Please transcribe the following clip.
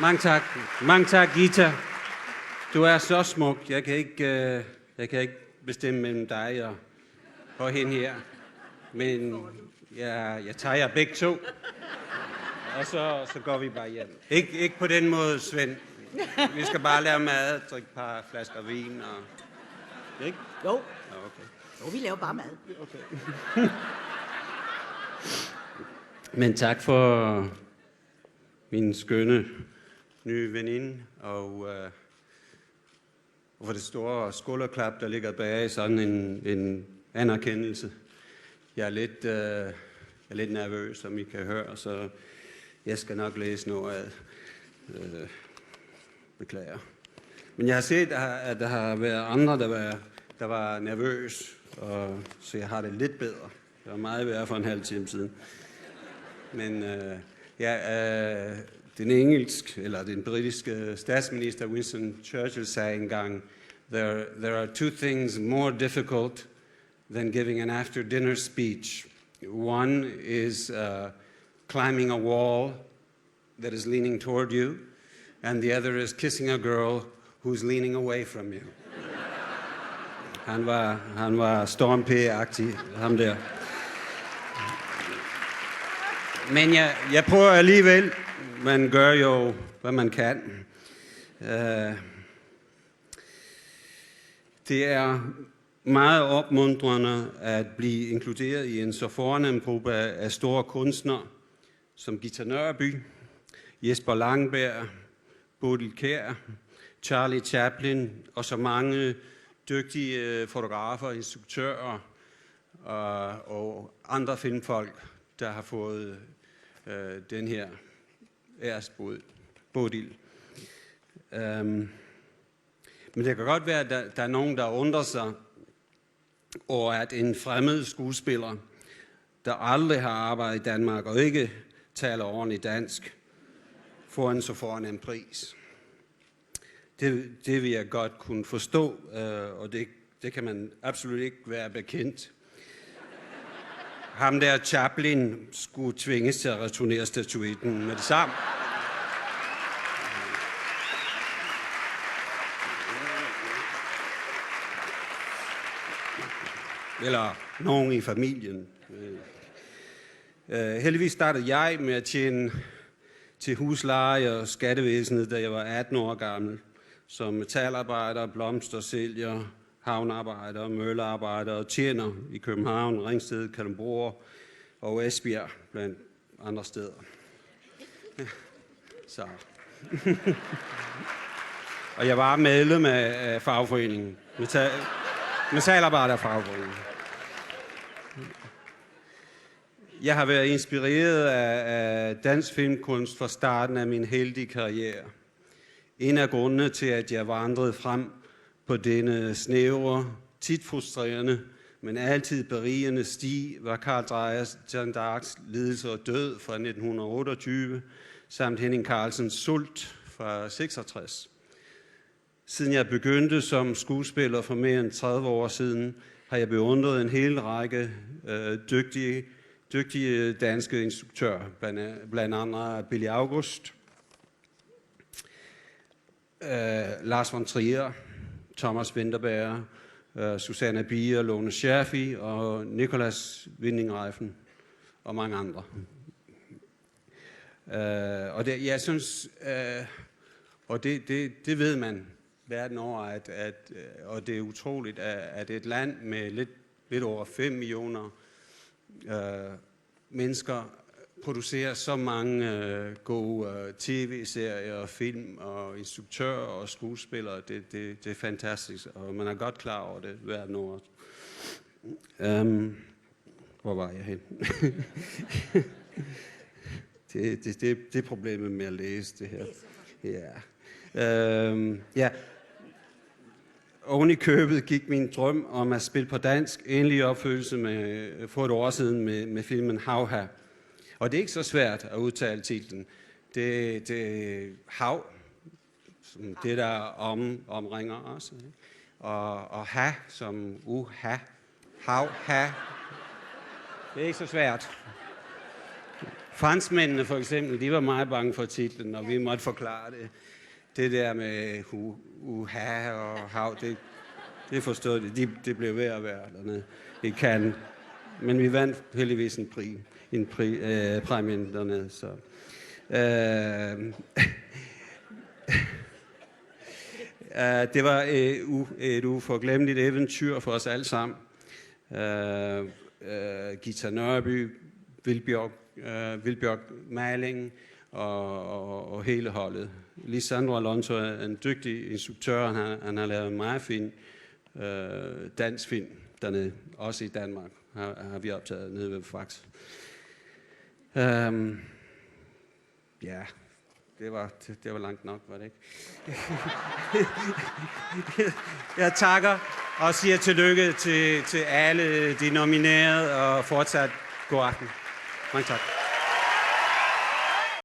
Mange tak, Gita. Du er så smuk. Jeg kan ikke bestemme mellem dig og hende her. Men jeg tager jer begge to. Og så går vi bare hjem. Ikke på den måde, Svend. Vi skal bare lave mad, drikke et par flasker vin og... Ikke? Jo. Okay. Jo, vi laver bare mad. Okay. Men tak for min skønne nye veninde, og for det store skulderklap, der ligger bag sådan en anerkendelse. Jeg er lidt nervøs, som I kan høre, så jeg skal nok læse noget af. Beklager. Men jeg har set, at der har været andre, der var nervøs, og så jeg har det lidt bedre. Det var meget værre for en halv time siden. Men den britiske statsminister Winston Churchill sagde engang, there are two things more difficult than giving an after-dinner speech. One is climbing a wall that is leaning toward you, and the other is kissing a girl who's leaning away from you. Han var Storm P-agtig, ham der. Men jeg prøver alligevel. Man gør jo, hvad man kan. Det er meget opmuntrende at blive inkluderet i en så fornem gruppe af store kunstnere, som Gita Nørby, Jesper Langberg, Bodil Kjær, Charlie Chaplin og så mange dygtige fotografer, instruktører og andre filmfolk, der har fået den her æresbodil. Men det kan godt være, at der er nogen, der undrer sig over, at en fremmed skuespiller, der aldrig har arbejdet i Danmark og ikke taler ordentligt dansk, får en så fornem pris. Det vil jeg godt kunne forstå, og det kan man absolut ikke være bekendt. Ham der Chaplin skulle tvinges til at returnere statuetten med det samme. Eller nogen i familien. Heldigvis startede jeg med at tjene til husleje og skattevæsenet, da jeg var 18 år gammel. Som metalarbejder, blomstersælger, havnearbejder, møllearbejder og tjener i København, Ringsted, Kalundborg og Esbjerg, blandt andre steder. Så. Og jeg var medlem af fagforeningen, metalarbejderfagforeningen. Jeg har været inspireret af dansk filmkunst fra starten af min heldige karriere. En af grundene til, at jeg vandrede frem på denne snævre, tit frustrerende, men altid berigende sti, var Carl Dreyers Jeanne d'Arcs lidelse og død fra 1928, samt Henning Carlsens Sult fra 66. Siden jeg begyndte som skuespiller for mere end 30 år siden, har jeg beundret en hel række dygtige danske instruktører, blandt andre Billy August, Lars von Trier, Thomas Vinterberg, Susanna Bier, Lone Scherfig og Nicolas Winding Refn og mange andre. Og det, jeg synes, og det ved man verden over, og det er utroligt, at et land med lidt over 5 millioner mennesker producerer så mange gode tv-serier, film og instruktører og skuespillere. Det er fantastisk, og man er godt klar over det verden over. Hvor var jeg hen? det er problemet med at læse det her. Ja. Oven i købet gik min drøm om at spille på dansk endelig opfyldelse for et år siden med filmen Havha. Og det er ikke så svært at udtale titlen. Det er hav, som det der omringer os. Og ha, som hav, ha. Det er ikke så svært. Franskmændene for eksempel, de var meget bange for titlen, og vi måtte forklare det. Det der med uha og hav, det forstod de. Det blev ved at være dernede i Cannes. Men vi vandt heldigvis en præmie dernede. Så. Det var et uforglemmeligt eventyr for os alle sammen. Gita Nørby, Vilbjørg Malling og hele holdet. Lisandro Alonso er en dygtig instruktør. Han har lavet en meget fin dansk film dernede. Også i Danmark har vi optaget nede ved Fax. Ja, det var langt nok, var det ikke? Jeg takker og siger tillykke til alle de nominerede, og fortsat god aften. Mange tak.